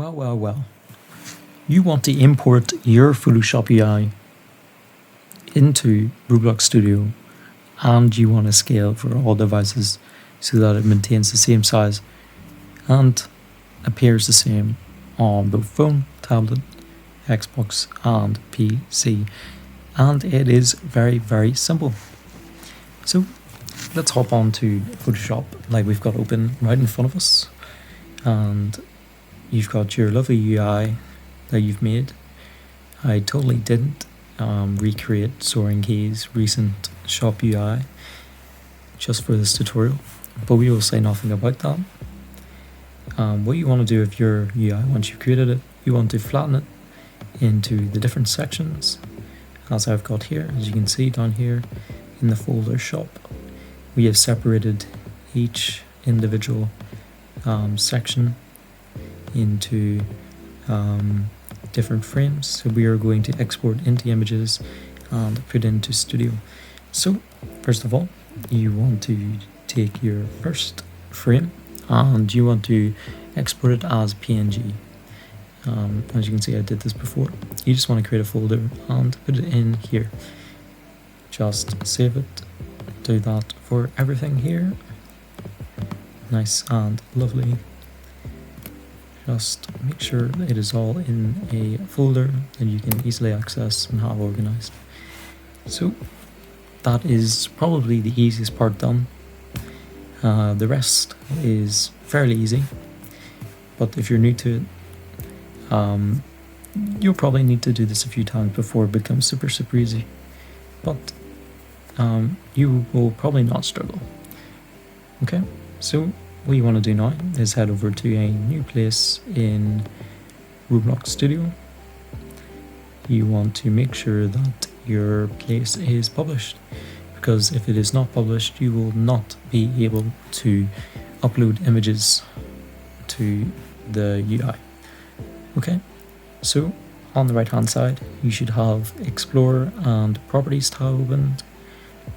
Well. You want to import your Photoshop UI into Roblox Studio, and you want to scale for all devices so that it maintains the same size and appears the same on both phone, tablet, Xbox and PC. And it is very simple. So let's hop on to Photoshop, like we've got open right in front of us, and you've got your lovely UI that you've made. I totally didn't recreate Soaring Key's recent shop UI just for this tutorial, but we will say nothing about that. What you want to do with your UI once you've created it, you want to flatten it into the different sections, as I've got here. As you can see down here in the folder shop, we have separated each individual section into different frames. So we are going to export into images and put into Studio. So first of all, you want to take your first frame and you want to export it as PNG. As you can see, I did this before. You just want to create a folder and put it in here. Just save it. Do that for everything here. Nice and lovely. Just make sure it is all in a folder that you can easily access and have organized. So that is probably the easiest part done. The rest is fairly easy, but if you're new to it, you'll probably need to do this a few times before it becomes super easy, but you will probably not struggle. Okay, so what you want to do now is head over to a new place in Roblox Studio. You want to make sure that your place is published, because if it is not published, you will not be able to upload images to the UI. Okay, so on the right hand side, you should have Explorer and Properties tab opened.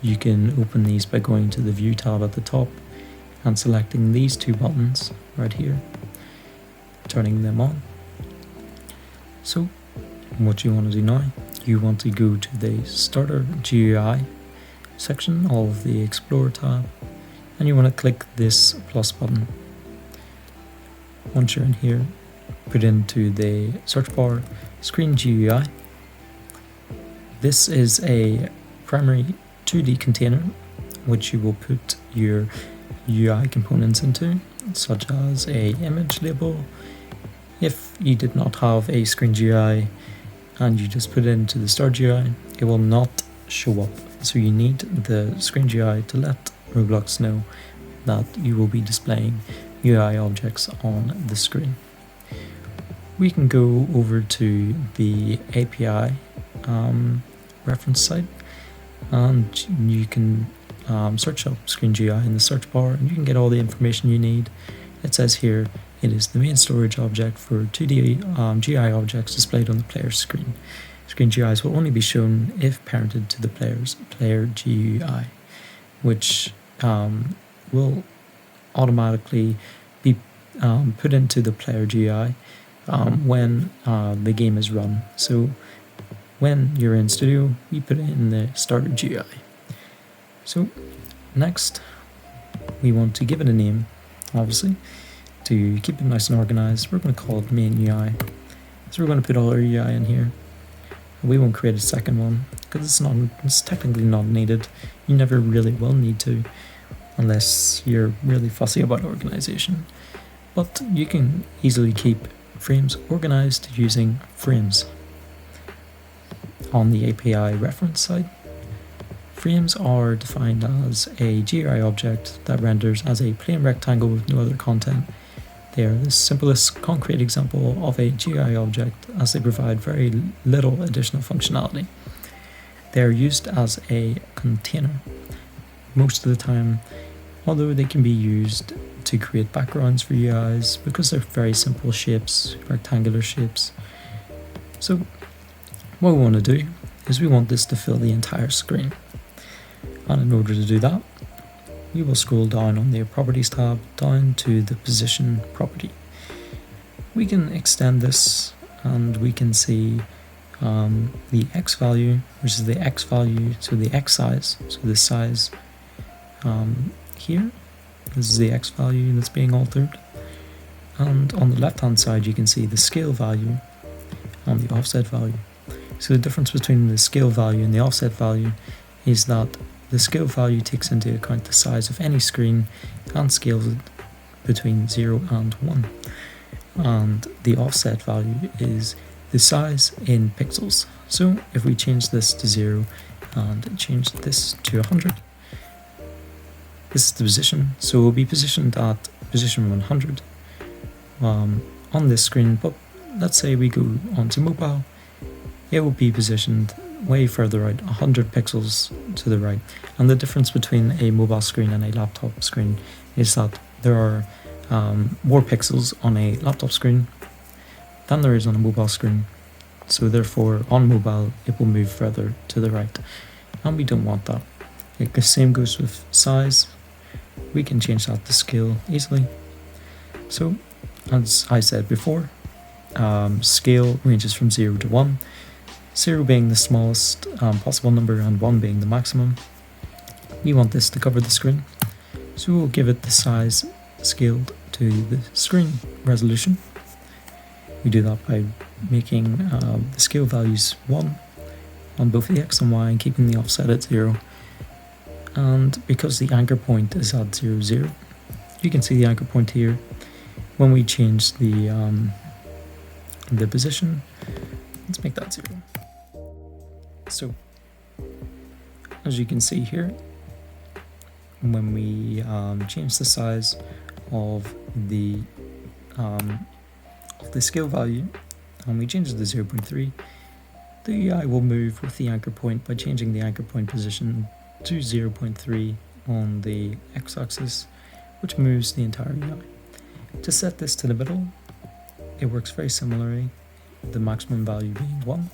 You can open these by going to the View tab at the top and selecting these two buttons right here, turning them on. So what you want to do now, you want to go to the Starter GUI section of the Explorer tab, and you want to click this plus button. Once you're in here, put into the search bar Screen GUI. This is a primary 2D container which you will put your UI components into, such as a image label. If you did not have a Screen GUI and you just put it into the Start GUI, it will not show up. So you need the Screen GUI to let Roblox know that you will be displaying UI objects on the screen. We can go over to the API reference site, and you can search up Screen GUI in the search bar and you can get all the information you need. It says here it is the main storage object for 2D GUI objects displayed on the player's screen. Screen GUIs will only be shown if parented to the player's player GUI, which will automatically be put into the player GUI when the game is run. So when you're in Studio, you put it in the Starter GUI. So next, we want to give it a name, obviously, to keep it nice and organized. We're going to call it main UI. So we're going to put all our UI in here. We won't create a second one because it's technically not needed. You never really will need to, unless you're really fussy about organization. But you can easily keep frames organized using frames. On the API reference site, frames are defined as a GUI object that renders as a plain rectangle with no other content. They are the simplest concrete example of a GUI object, as they provide very little additional functionality. They are used as a container most of the time, although they can be used to create backgrounds for UIs because they're very simple shapes, rectangular shapes. So what we want to do is we want this to fill the entire screen. And in order to do that, we will scroll down on the Properties tab down to the Position property. We can extend this and we can see the x value versus the x value, so the x size, so the size here, this is the x value that's being altered, and on the left hand side you can see the scale value and the offset value. So the difference between the scale value and the offset value is that the scale value takes into account the size of any screen and scales it between 0 and 1, and the offset value is the size in pixels. So if we change this to 0 and change this to 100, this is the position, so it will be positioned at position 100 on this screen, but let's say we go onto mobile, it will be positioned way further out, 100 pixels to the right. And the difference between a mobile screen and a laptop screen is that there are more pixels on a laptop screen than there is on a mobile screen, so therefore on mobile it will move further to the right, and we don't want that. The same goes with size, we can change that to scale easily. So as I said before, scale ranges from 0 to 1, 0 being the smallest possible number and 1 being the maximum. We want this to cover the screen, so we'll give it the size scaled to the screen resolution. We do that by making the scale values 1 on both the x and y and keeping the offset at 0. And because the anchor point is at 0, 0, you can see the anchor point here. When we change the position, let's make that 0. So as you can see here, when we change the size of the scale value and we change it to 0.3, the UI will move with the anchor point by changing the anchor point position to 0.3 on the x-axis, which moves the entire UI. To set this to the middle, it works very similarly, the maximum value being 1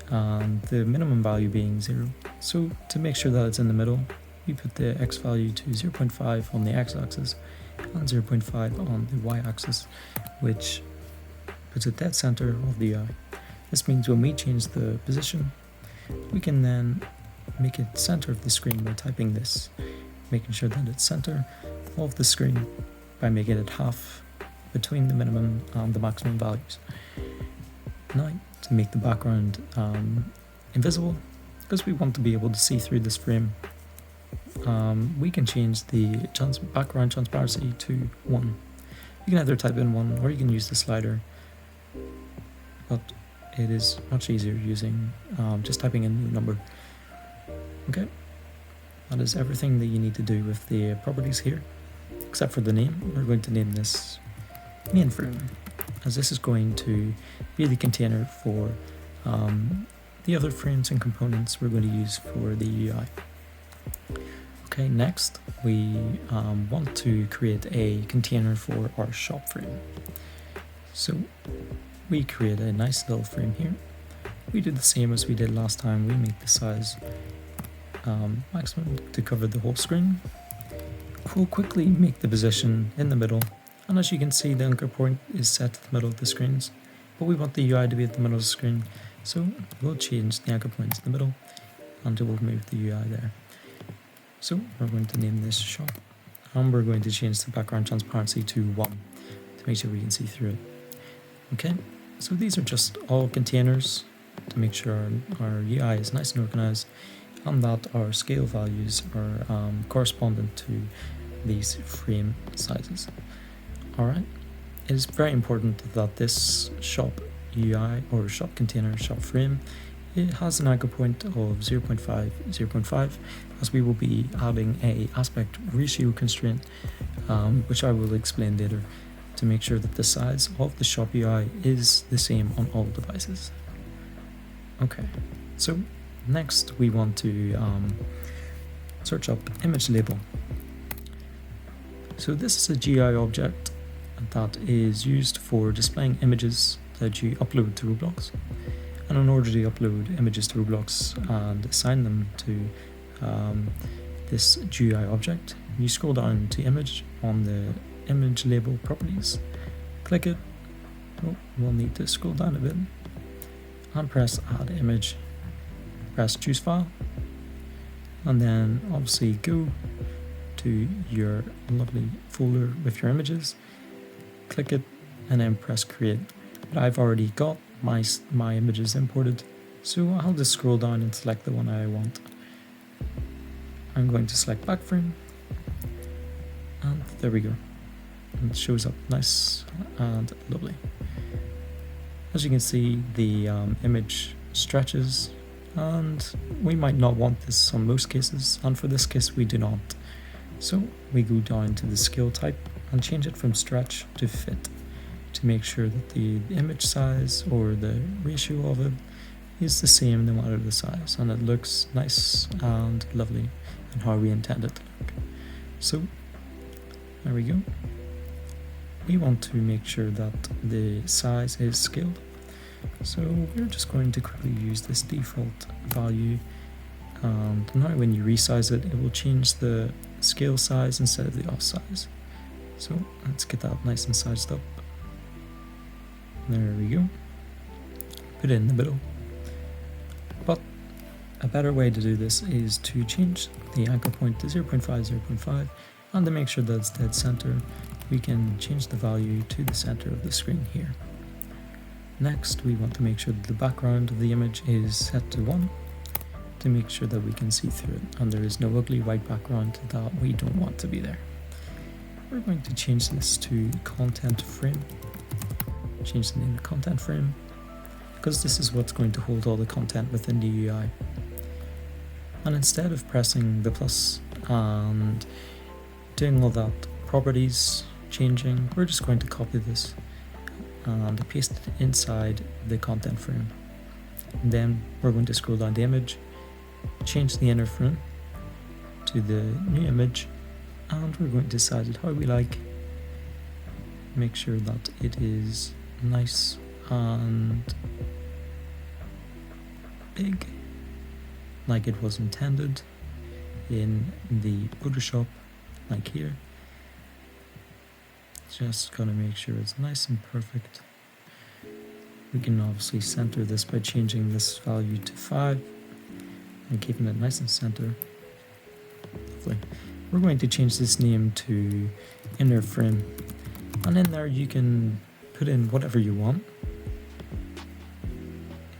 and the minimum value being 0. So to make sure that it's in the middle, we put the x value to 0.5 on the x-axis and 0.5 on the y-axis, which puts it dead center of the UI. This means when we change the position, we can then make it center of the screen by typing this, making sure that it's center of the screen by making it half between the minimum and the maximum values. Now, to make the background invisible, because we want to be able to see through this frame, we can change the background transparency to 1. You can either type in 1 or you can use the slider, but it is much easier using just typing in the number. Okay, that is everything that you need to do with the properties here, except for the name. We're going to name this main frame, as this is going to be the container for the other frames and components we're going to use for the UI. Okay, next we want to create a container for our shop frame. So we create a nice little frame here. We do the same as we did last time. We make the size maximum to cover the whole screen. We'll quickly make the position in the middle, and as you can see, the anchor point is set to the middle of the screens, but we want the UI to be at the middle of the screen, so we'll change the anchor point to the middle and it will move the UI there. So we're going to name this shop, and we're going to change the background transparency to 1 to make sure we can see through it. Okay, so these are just all containers to make sure our UI is nice and organized and that our scale values are correspondent to these frame sizes. Alright, it is very important that this shop UI or shop container, shop frame, it has an anchor point of 0.5, 0.5, as we will be adding a aspect ratio constraint, which I will explain later, to make sure that the size of the shop UI is the same on all devices. Okay, so next we want to search up image label. So this is a GUI object that is used for displaying images that you upload to Roblox. And in order to upload images to Roblox and assign them to this GUI object, you scroll down to image on the image label properties, click it, Oh, we'll need to scroll down a bit and press add image, press choose file, and then obviously go to your lovely folder with your images, click it, and then press create. But I've already got my images imported, so I'll just scroll down and select the one I want. I'm going to select backframe, and there we go. And it shows up nice and lovely. As you can see, the image stretches, and we might not want this on most cases, and for this case we do not. So we go down to the scale type and change it from stretch to fit to make sure that the image size or the ratio of it is the same no matter the size, and it looks nice and lovely and how we intend it to look. So there we go. We want to make sure that the size is scaled, so we're just going to quickly use this default value, and now when you resize it, it will change the scale size instead of the off size. So let's get that nice and sized up. There we go. Put it in the middle. But a better way to do this is to change the anchor point to 0.5, 0.5, and to make sure that it's dead center, we can change the value to the center of the screen here. Next, we want to make sure that the background of the image is set to 1 to make sure that we can see through it, and there is no ugly white background that we don't want to be there. We're going to change this to content frame. Change the name to content frame, because this is what's going to hold all the content within the UI. And instead of pressing the plus and doing all that properties changing, we're just going to copy this and paste it inside the content frame. And then we're going to scroll down the image, change the inner frame to the new image, and we're going to size it how we like. Make sure that it is nice and big, like it was intended in the Photoshop, like here. Just gotta make sure it's nice and perfect. We can obviously center this by changing this value to 5 and keeping it nice and center. Lovely. We're going to change this name to inner frame, and in there you can put in whatever you want.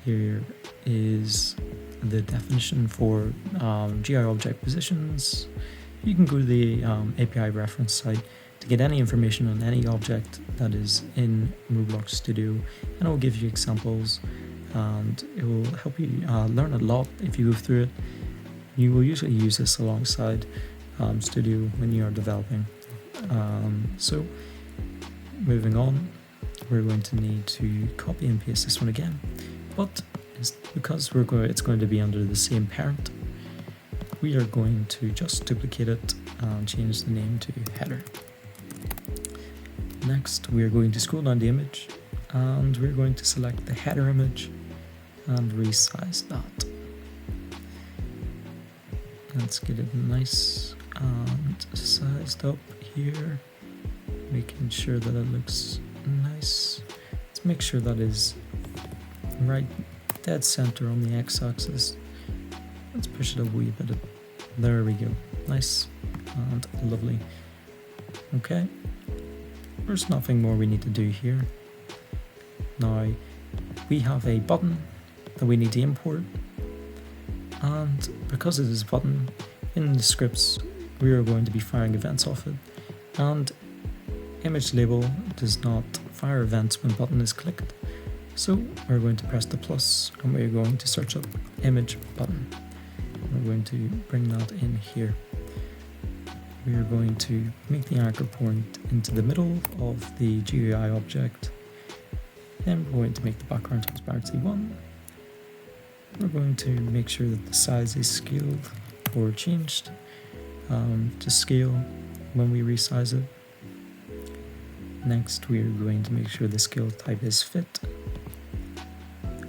Here is the definition for GI object positions. You can go to the API reference site to get any information on any object that is in Roblox Studio, and it will give you examples, and it will help you learn a lot if you go through it. You will usually use this alongside Studio when you are developing. So moving on, we're going to need to copy and paste this one again, but because it's going to be under the same parent, we are going to just duplicate it and change the name to header. Next, we are going to scroll down the image, and we're going to select the header image and resize that. Let's get it nice and sized up here, making sure that it looks nice. Let's make sure that is right dead center on the x-axis. Let's push it a wee bit. There we go. Nice and lovely. Okay, there's nothing more we need to do here. Now we have a button that we need to import, and because it is a button, in the scripts we are going to be firing events off it, and image label does not fire events when button is clicked. So we're going to press the plus and we're going to search up image button. We're going to bring that in here. We are going to make the anchor point into the middle of the GUI object. Then we're going to make the background transparency 1. We're going to make sure that the size is scaled or changed to scale when we resize it. Next, we are going to make sure the scale type is fit.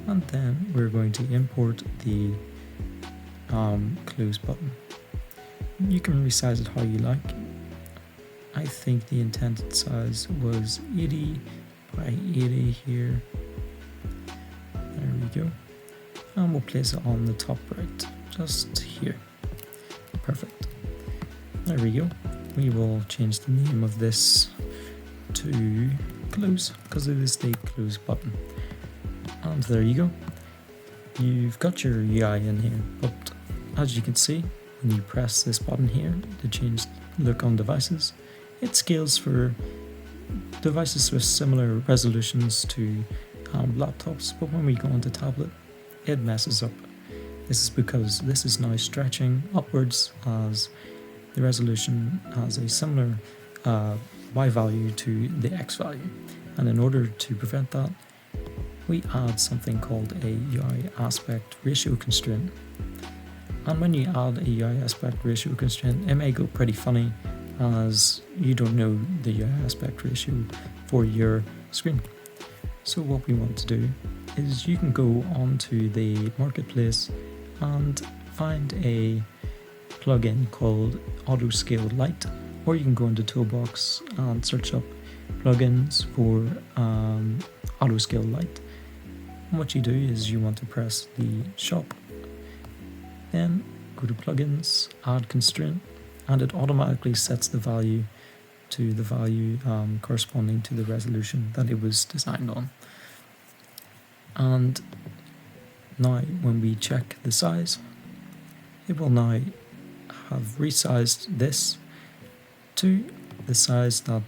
And then we're going to import the close button. You can resize it how you like. I think the intended size was 80 by 80 here. There we go. And we'll place it on the top right, just here. Perfect. There we go. We will change the name of this to close, because it is the close button. And there you go. You've got your UI in here, but as you can see, when you press this button here to change look on devices, it scales for devices with similar resolutions to laptops, but when we go onto tablet, it messes up. This is because this is now stretching upwards as the resolution has a similar Y value to the X value. And in order to prevent that, we add something called a UI aspect ratio constraint. And when you add a UI aspect ratio constraint, it may go pretty funny as you don't know the UI aspect ratio for your screen. So what we want to do is you can go onto the marketplace and find a plugin called Auto Scale Lite, or you can go into Toolbox and search up plugins for Auto Scale Lite. And what you do is you want to press the shop, then go to plugins, add constraint, and it automatically sets the value to the value corresponding to the resolution that it was designed on. And now when we check the size, it will now have resized this to the size that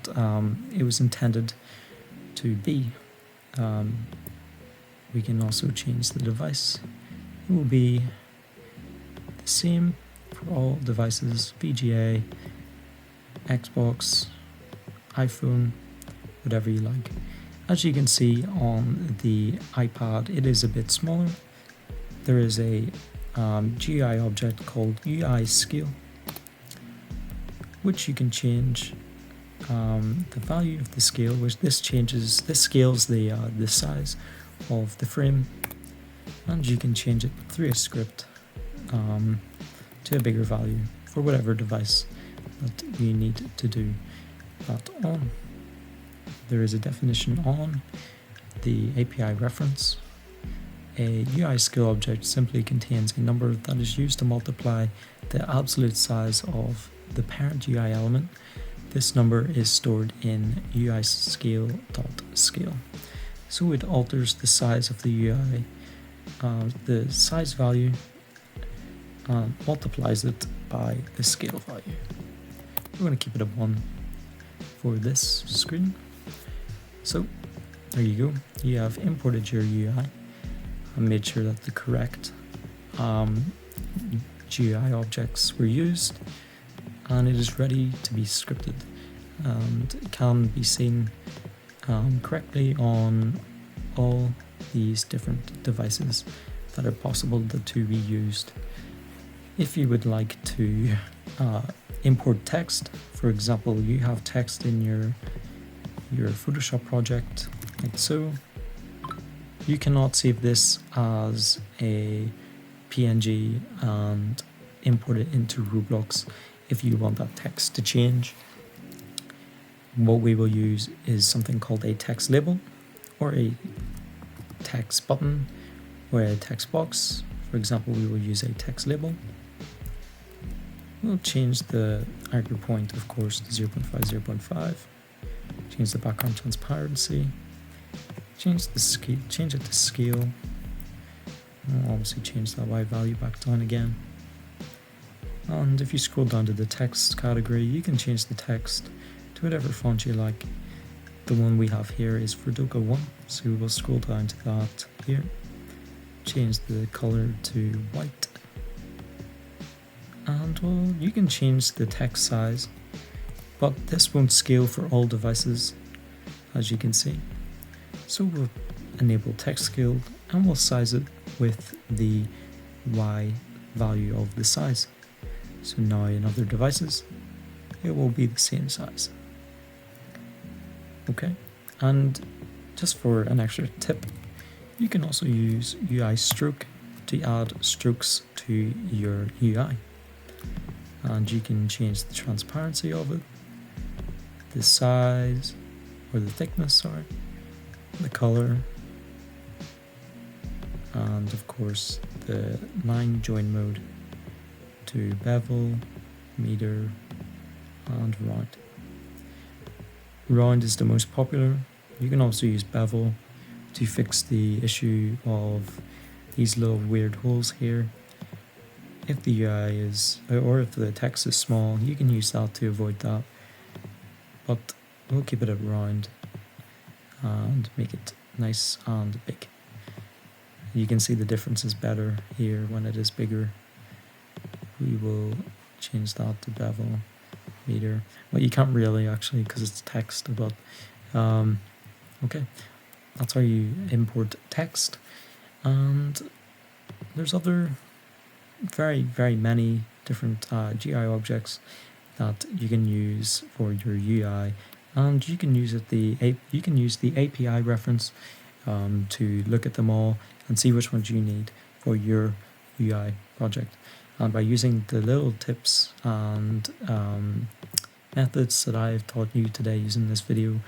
it was intended to be. We can also change the device. It will be the same for all devices: VGA, Xbox, iPhone, whatever you like. As you can see on the iPad, it is a bit smaller. There is a GUI object called UI scale, which you can change the value of the scale, which this scales the size of the frame, and you can change it through a script to a bigger value for whatever device that you need to do that on. There is a definition on the API reference. A UI scale object simply contains a number that is used to multiply the absolute size of the parent UI element. This number is stored in UI scale.scale. So it alters the size of the UI, the size value, multiplies it by the scale value. We're going to keep it at 1 for this screen. So there you go. You have imported your UI and made sure that the correct GUI objects were used, and it is ready to be scripted, and it can be seen correctly on all these different devices that are possible to be used. If you would like to import text, for example, you have text in your Photoshop project like so, you cannot save this as a PNG and import it into Roblox if you want that text to change. What we will use is something called a text label, or a text button, or a text box. For example, we will use a text label. We'll change the anchor point, of course, to 0.5, 0.5. Change the background transparency. Change the scale. Change it to scale. We'll obviously change that Y value back down again. And if you scroll down to the text category, you can change the text to whatever font you like. The one we have here is Verdoka 1, so we will scroll down to that here. Change the color to white. And well, you can change the text size, but this won't scale for all devices, as you can see. So we'll enable text scale and we'll size it with the Y value of the size. So now in other devices, it will be the same size. Okay, and just for an extra tip, you can also use UI stroke to add strokes to your UI. And you can change the transparency of it, the size, or the thickness, sorry, the color, and of course the line join mode to bevel, meter, and round. Round is the most popular. You can also use bevel to fix the issue of these little weird holes here. If the UI is, or if the text is small, you can use that to avoid that. But we'll keep it at round and make it nice and big. You can see the difference is better here when it is bigger. We will change that to bevel, meter. Well, you can't really actually because it's text, but okay. That's how you import text. And there's other very many different GI objects that you can use for your UI, and you can use the API reference to look at them all and see which ones you need for your UI project. And by using the little tips and methods that I've taught you today using this video,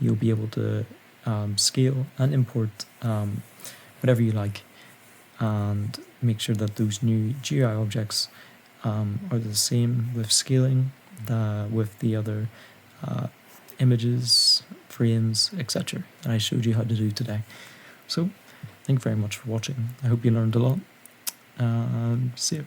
you'll be able to scale and import whatever you like, and make sure that those new GUI objects are the same with scaling with the other images, frames, etc. that I showed you how to do today. So thank you very much for watching. I hope you learned a lot. See you.